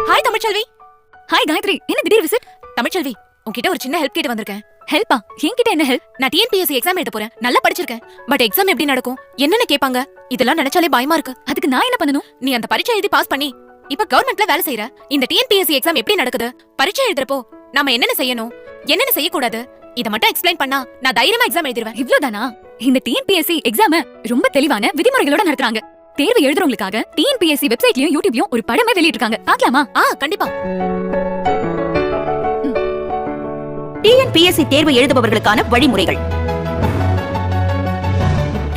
Hi Tamilselvi. Hi Gayatri, என்ன திடீர் visit? Tamilselvi, உன்கிட்ட ஒரு சின்ன ஹெல்ப் கேட்டு வந்திருக்கேன். ஹெல்ப்பா? என்கிட்ட என்ன ஹெல்ப்? நான் டிஎன்பிஎஸ்சி எக்ஸாம் எழுத போறேன். நல்லா படிச்சிருக்கேன். பட் எக்ஸாம் எப்படி நடக்கும், என்னென்ன கேட்பாங்க, இதெல்லாம் நினைச்சாலே பயமா இருக்கு. அதுக்கு நான் என்ன பண்ணணும்? நீ அந்த பரீட்சை எழுதி பாஸ் பண்ணி இப்ப கவர்மெண்ட்ல வேலை செய்யற. இந்த டிஎன்பிஎஸ்சி எக்ஸாம் எப்படி நடக்குது, பரீட்சை எழுதுறப்போ நாம என்னென்ன செய்யணும், என்னென்ன செய்யக்கூடாது, இத மட்டும் எக்ஸ்பிளைன் பண்ணா நான் தைரியமா எக்ஸாம் எழுதிடுவேன். இவ்ளோதானா? இந்த டிஎன்பிஎஸ்சி எக்ஸாம ரொம்ப தெளிவான விதிமுறைகளோட நடத்துறாங்க. தேர்வு எழுதுறவங்களுக்காக டிஎன்பிஎஸ்சி வெப்சைட்லயும் யூடியூப்லயும் ஒரு படமே வெளியிட்டிருக்காங்க. பார்க்கலாமா? கண்டிப்பா. டிஎன்பிஎஸ்சி தேர்வு எழுதுபவர்களுக்கான வழிமுறைகள்.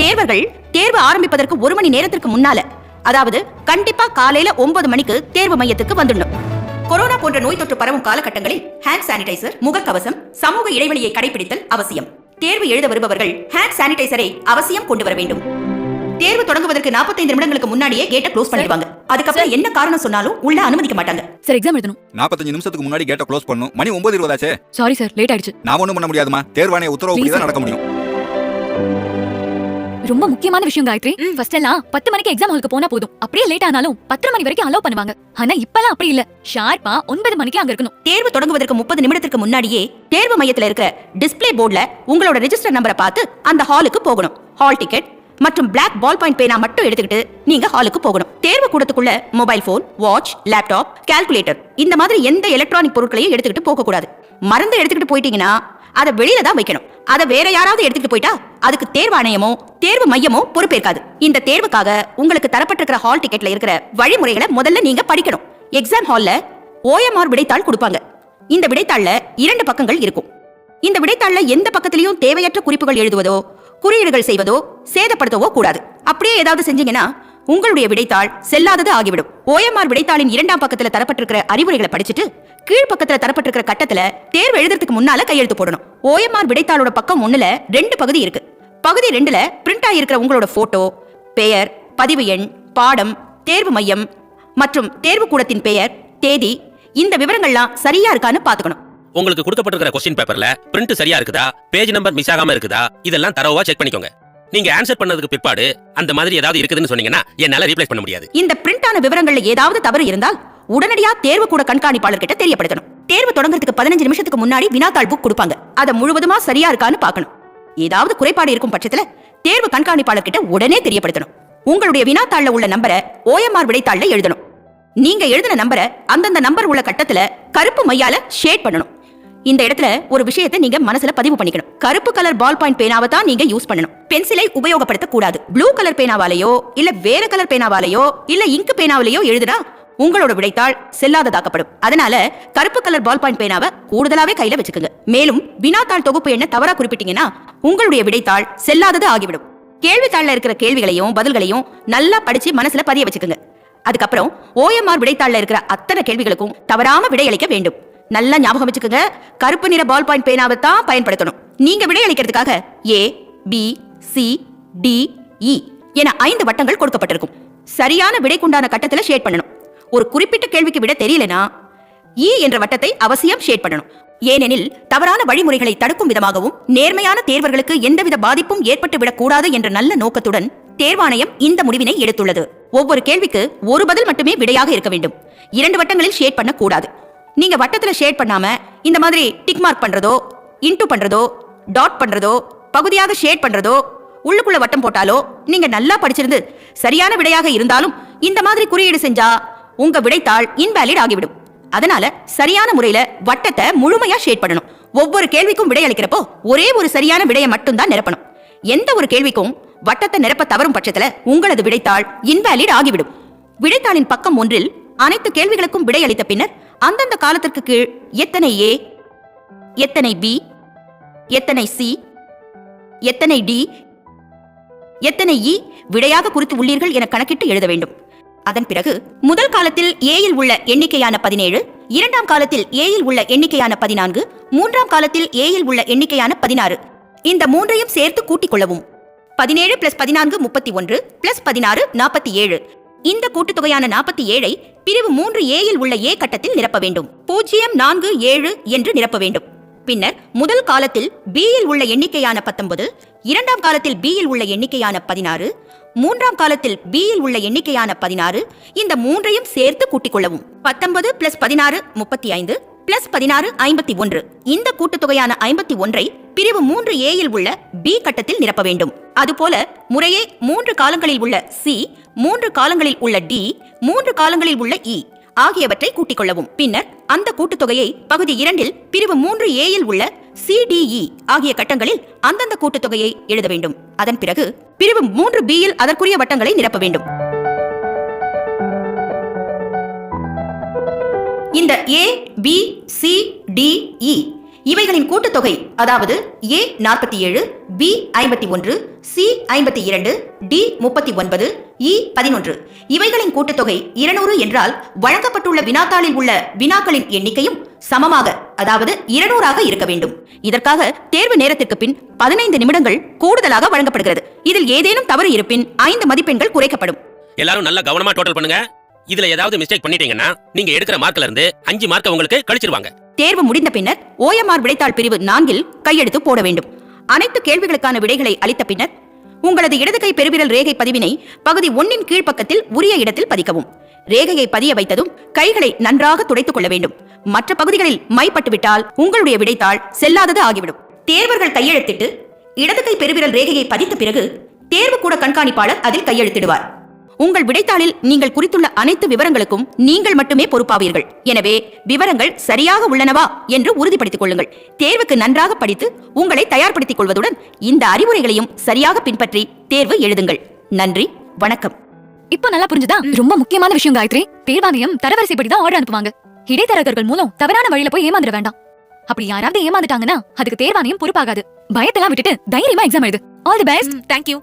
தேர்வர்கள் தேர்வு ஆரம்பிப்பதற்கு 1 மணி நேரத்திற்கு முன்னால, அதாவது கண்டிப்பா காலையில 9 மணிக்கு தேர்வு மையத்துக்கு வந்துடணும். கொரோனா போன்ற நோய் தொற்று பரவும் காலகட்டங்களில் ஹேண்ட் சானிடைசர், முகக்கவசம், சமூக இடைவெளியை கடைபிடித்தல் அவசியம். தேர்வு எழுத வருபவர்கள் ஹேண்ட் சானிடைசரை அவசியம் கொண்டு வர வேண்டும். தேர்வு தொடங்குவதற்கு 45 நிமிடங்களுக்கு முன்னாடியே கேட்டை க்ளோஸ் பண்ணிடுவாங்க. அதுக்கப்புறம் என்ன காரணம் சொன்னாலும் உள்ள அனுமதிக்க மாட்டாங்க. சார், எக்ஸாம் எழுதணும். 45 நிமிஷத்துக்கு முன்னாடி கேட்டை க்ளோஸ் பண்ணனும். மணி 9:20 ஆச்சே. சாரி சார், லேட் ஆயிடுச்சு. நான் ஒண்ணும் பண்ண முடியாதுமா. தேர்வாணைய உத்தரவுப்படி தான் நடக்க முடியும். ரொம்ப முக்கியமான விஷயம் காயத்ரி. ஃபர்ஸ்ட் எல்லாம் 10 மணிக்கு எக்ஸாம் ஹாலுக்கு போனா போதும். அப்படியே லேட் ஆனாலும் 10 மணி வரைக்கும் அலோவ் பண்ணுவாங்க. ஆனா இப்பலாம் அப்படி இல்ல. ஷார்ப்பா 9 மணிக்கு அங்க இருக்கணும். தேர்வு தொடங்குவதற்கு 30 நிமிடத்திற்கு முன்னாடியே தேர்வு மையத்துல இருக்கிற டிஸ்ப்ளே போர்டுல உங்களோட ரெஜிஸ்டர் நம்பரை பார்த்து அந்த ஹாலுக்கு போகணும். ஹால் டிக்கெட் மற்றும் பிளாக் பால் பாயிண்ட் பேனா மட்டும் எடுத்துக்கிட்டு நீங்க ஹாலுக்கு போகணும். தேர்வு கூடத்துக்குள்ள mobile phone, watch, laptop, calculator இந்த மாதிரி எந்த எலக்ட்ரானிக் பொருட்களையும் எடுத்துக்கிட்டு போக கூடாது. மருந்து எடுத்துக்கிட்டு போயிட்டீங்கன்னா அதை வெளியில தான் வைக்கணும். அதை வேற யாராவது எடுத்துக்கிட்டு போயிட்டா அதுக்கு தேர்வாணையமோ தேர்வு மையமோ பொறுப்பேற்காது. இந்த தேர்வுக்காக உங்களுக்கு தரப்பட்டிருக்கிற ஹால் டிக்கெட்ல இருக்கிற வழிமுறைகளை முதல்ல நீங்க படிக்கணும். எக்ஸாம் ஹால்ல OMR விடைத்தாள் கொடுப்பாங்க. இந்த விடைத்தாள்ல 2 பக்கங்கள் இருக்கும். இந்த விடைத்தாள்ல எந்த பக்கத்திலையும் தேவையற்ற குறிப்புகள் எழுதுவதோ, குறியீடுகள் செய்வதோ, சேதப்படுத்தவோ கூடாது. அப்படியே ஏதாவது செஞ்சீங்கன்னா உங்களுடைய விடைத்தாள் செல்லாதது ஆகிவிடும். OMR விடைத்தாளின் 2ஆம் பக்கத்துல தரப்பட்டிருக்கிற அறிவுரைகளை படிச்சுட்டு கீழ் பக்கத்துல தரப்பட்டிருக்கிற கட்டத்துல தேர்வு எழுதுறதுக்கு முன்னால கையெழுத்து போடணும். OMR விடைத்தாளோட பக்கம் 1ல 2 பகுதி இருக்கு. பகுதி 2ல பிரிண்ட் ஆகியிருக்கிற உங்களோட போட்டோ, பெயர், பதிவு எண், பாடம், தேர்வு மையம் மற்றும் தேர்வு கூடத்தின் பெயர், தேதி, இந்த விவரங்கள்லாம் சரியா இருக்கான்னு பாத்துக்கணும். உங்களுக்கு கொடுக்கப்பட்டிருக்கிற क्वेश्चन பேப்பர்ல பிரிண்ட் சரியா இருக்குதா, பேஜ் நம்பர் மிஸ் ஆகாம இருக்குதா, இதெல்லாம் தரவா செக் பண்ணிக்கோங்க. நீங்க ஆன்சர் பண்ணதுக்கு பிற்பாடு அந்த மாதிரி ஏதாவது இருக்குதுன்னு சொன்னீங்கன்னா என்னால ரீப்ளேஸ் பண்ண முடியாது. இந்த பிரிண்ட் ஆன விவரங்கள்ல ஏதாவது தவறு இருந்தால் உடனடியா தேர்வு கூட கண்காணிப்பாளர் கிட்ட தெரியப்படுத்தணும். தேர்வு தொடங்குறதுக்கு 15 நிமிஷத்துக்கு முன்னாடி வினாத்தாள் புக் கொடுப்பாங்க. அதை முழுவதுமா சரியா இருக்கான்னு பார்க்கணும். ஏதாவது குறைபாடு இருக்கும் பட்சத்துல தேர்வு கண்காணிப்பாளர் கிட்ட உடனே தெரியப்படுத்தணும். உங்களுடைய வினாத்தாள்ல உள்ள நம்பரை OMR விடைத்தாள்ல எழுதணும். நீங்க எழுதின நம்பரை அந்தந்த நம்பர் உள்ள கட்டத்துல கருப்பு மையால ஷேட் பண்ணணும். இந்த இடத்துல ஒரு விஷயத்தை நீங்க மனசுல பதிவு பண்ணிக்கணும். கருப்பு கலர் பால் பாயிண்ட் பேனாவை தான் நீங்க யூஸ் பண்ணணும். பென்சிலை உபயோகப்படுத்த கூடாது. ப்ளூ கலர் பேனாவாலேயோ இல்ல வேற கலர் பேனாவாலேயோ இல்ல இங்கு பேனாவிலேயோ எழுதுனா உங்களோட விடைத்தாள் செல்லாததாக்கப்படும். அதனால கருப்பு கலர் பால் பாயிண்ட் பேனாவை கூடுதலாவே கையில வச்சுக்கோங்க. மேலும் வினாத்தாள் தொகுப்பு என்ன தவறா குறிப்பிட்டீங்கன்னா உங்களுடைய விடைத்தாள் செல்லாதது ஆகிவிடும். கேள்வித்தாள்ல இருக்கிற கேள்விகளையும் பதில்களையும் நல்லா படிச்சு மனசுல பதிய வச்சுக்கோங்க. அதுக்கப்புறம் OMR விடைத்தாள்ல இருக்கிற அத்தனை கேள்விகளுக்கும் தவறாம விடையளிக்க வேண்டும். நல்லா ஞாபகம் வச்சுக்கோங்க. கருப்பு நிற பால் பாயிண்ட் பேனாவை தான் பயன்படுத்தணும். நீங்க விடையளிக்கிறதுக்காக A, B, C, D, E என 5 வட்டங்கள் கொடுக்கப்பட்டிருக்கும். சரியான விடைக்குண்டான கட்டத்துல ஷேட் பண்ணணும். ஒரு குறிப்பிட்ட கேள்விக்கு விட தெரியலனா E என்ற வட்டத்தை அவசியம் ஷேட் பண்ணணும். ஏனெனில் தவறான வழிமுறைகளை தடுக்கும் விதமாகவும் நேர்மையான தேர்வர்களுக்கு எந்தவித பாதிப்பும் ஏற்பட்டு விடக்கூடாது என்ற நல்ல நோக்கத்துடன் தேர்வாணையம் இந்த முடிவினை எடுத்துள்ளது. ஒவ்வொரு கேள்விக்கு ஒரு பதில் மட்டுமே விடையாக இருக்க வேண்டும். 2 வட்டங்களில் ஷேட் பண்ண கூடாது. நீங்க வட்டத்துல ஷேட் பண்ணாம இந்த மாதிரி டிக் மார்க் பண்றதோ, இன்டு பண்றதோ, டாட் பண்றதோ, பகுதியாக ஷேட் பண்றதோ, உள்ளுக்குள்ள வட்டம் போட்டாலோ நீங்க நல்லா படிச்சிருந்து சரியான விடையாக இருந்தாலும் இந்த மாதிரி குறியீடு செஞ்சா உங்க விடைத்தாள் இன்வாலிட் ஆகிவிடும். அதனால சரியான முறையில வட்டத்தை முழுமையா ஷேட் பண்ணணும். ஒவ்வொரு கேள்விக்கும் விடை அளிக்கிறப்போ ஒரே ஒரு சரியான விடையை மட்டும் தான் நிரப்பணும். எந்த ஒரு கேள்விக்கும் வட்டத்தை நிரப்ப தவறும் பட்சத்துல உங்களது விடைத்தாள் இன்வாலிட் ஆகிவிடும். விடைத்தாளின் பக்கம் 1ல் அனைத்து கேள்விகளுக்கும் விடை அளித்த பின்னர் அந்தந்த காலத்திற்கு கீழ் எத்தனை A, எத்தனை B, எத்தனை C, எத்தனை D, எத்தனை E விடையாக குறித்து உள்ளீர்கள் என கணக்கிட்டு எழுத வேண்டும். அதன் பிறகு முதல் காலத்தில் Aயில் உள்ள எண்ணிக்கையான 17, 2ஆம் காலத்தில் Aயில் உள்ள எண்ணிக்கையான 14, 3ஆம் காலத்தில் Aயில் உள்ள எண்ணிக்கையான 16 இந்த 3ஐயும் சேர்த்து கூட்டிக் கொள்ளவும். 17 + 14 31 + 16 47. இந்த கூட்டுத்தொகையான 47ஐ பிரிவு 3Aயில் உள்ள A கட்டத்தில் நிரப்ப வேண்டும். 047 என்று நிரப்ப வேண்டும். பின்னர் முதல் காலத்தில் Bயில் உள்ள எண்ணிக்கையான 19, இரண்டாம் காலத்தில் B யில் உள்ள எண்ணிக்கையான 16, மூன்றாம் காலத்தில் B யில் உள்ள எண்ணிக்கையான 16, இந்த மூன்றையும் சேர்த்து கூட்டிக் கொள்ளவும். 19 + 16 35 + 16 51. இந்த கூட்டுத்தொகையான 51ஐ பிரிவு 3A யில் உள்ள B கட்டத்தில் நிரப்ப வேண்டும். அதுபோல முறையே 3 காலங்களில் உள்ள C, 3 காலங்களில் உள்ள D, 3 காலங்களில் உள்ள E ஆகியவற்றை கூட்டிக் கொள்ளவும். பின்னர் அந்த கூட்டுத்தொகையை பகுதி 2 பிரிவு 3A யில் உள்ள CDE ஆகிய கட்டங்களில் அந்தந்த கூட்டுத்தொகையை எழுத வேண்டும். அதன் பிறகு பிரிவு 3B யில் அதற்குரிய வட்டங்களை நிரப்ப வேண்டும். இந்த A, B, C, D, E இவைகளின் கூட்டுத்தொகை, அதாவது A 47, B 51, C 52, D 39, E 11 இவைகளின் கூட்டுத்தொகை 200 என்றால் வழங்கப்பட்டுள்ள வினாத்தாளில் உள்ள வினாக்களின் எண்ணிக்கையும் சமமாக, அதாவது 200ஆக இருக்க வேண்டும். இதற்காக தேர்வு நேரத்திற்கு பின் 15 நிமிடங்கள் கூடுதலாக வழங்கப்படுகிறது. இதில் ஏதேனும் தவறு இருப்பின் 5 மதிப்பெண்கள் குறைக்கப்படும். எல்லாரும் நல்லா கவனமா டோட்டல் பண்ணுங்க. இதுல ஏதாவது மிஸ்டேக் பண்ணிட்டீங்கன்னா நீங்க எடுக்கிற மார்க்ல இருந்து 5 மார்க் உங்களுக்கு கழிச்சிருவாங்க. தேர்வு முடிந்த பின்னர் OMR விடைத்தாள் பிரிவு 4 கையெழுத்து போட வேண்டும். அனைத்து கேள்விகளுக்கான விடைகளை அளித்த பின்னர் உங்களது இடது கை பெருவிரல் ரேகை பதிவினை பகுதி 1 கீழ்ப்பக்கத்தில் உரிய இடத்தில் பதிக்கவும். ரேகையை பதிய வைத்ததும் கைகளை நன்றாக துடைத்துக் கொள்ள வேண்டும். மற்ற பகுதிகளில் மைப்பட்டுவிட்டால் உங்களுடைய விடைத்தாள் செல்லாதது ஆகிவிடும். தேர்வர்கள் கையெழுத்திட்டு இடது கை பெருவிரல் ரேகையை பதித்த பிறகு தேர்வு கூட கண்காணிப்பாளர் அதில் கையெழுத்திடுவார். உங்கள் விடைத்தாளில் நீங்கள் குறித்துள்ள அனைத்து விவரங்களுக்கும் நீங்கள் மட்டுமே பொறுப்பாவீர்கள். எனவே விவரங்கள் சரியாக உள்ளனவா என்று உறுதிப்படுத்திக் கொள்ளுங்கள். தேர்வுக்கு நன்றாக படித்து உங்களை தயார்படுத்திக் கொள்வதுடன் இந்த அறிவுரைகளையும் சரியாக பின்பற்றி தேர்வு எழுதுங்கள். நன்றி, வணக்கம். இப்போ நல்லா புரிஞ்சுதா? ரொம்ப முக்கியமான விஷயம் காயத்ரி. தேர்வாணையம் தரவரிசைப்படி தான் ஆர்டர் அனுப்புவாங்க. இடைத்தரகர்கள் மூலம் தவறான வழியில போய் ஏமாந்துட வேண்டாம். அப்படி யாராவது ஏமாந்துட்டாங்கன்னா அதுக்கு தேர்வாணையம் பொறுப்பாகாது. பயத்தெல்லாம் விட்டுட்டு தைரியமா எக்ஸாம் எழுது. All the best. தேங்க்யூ.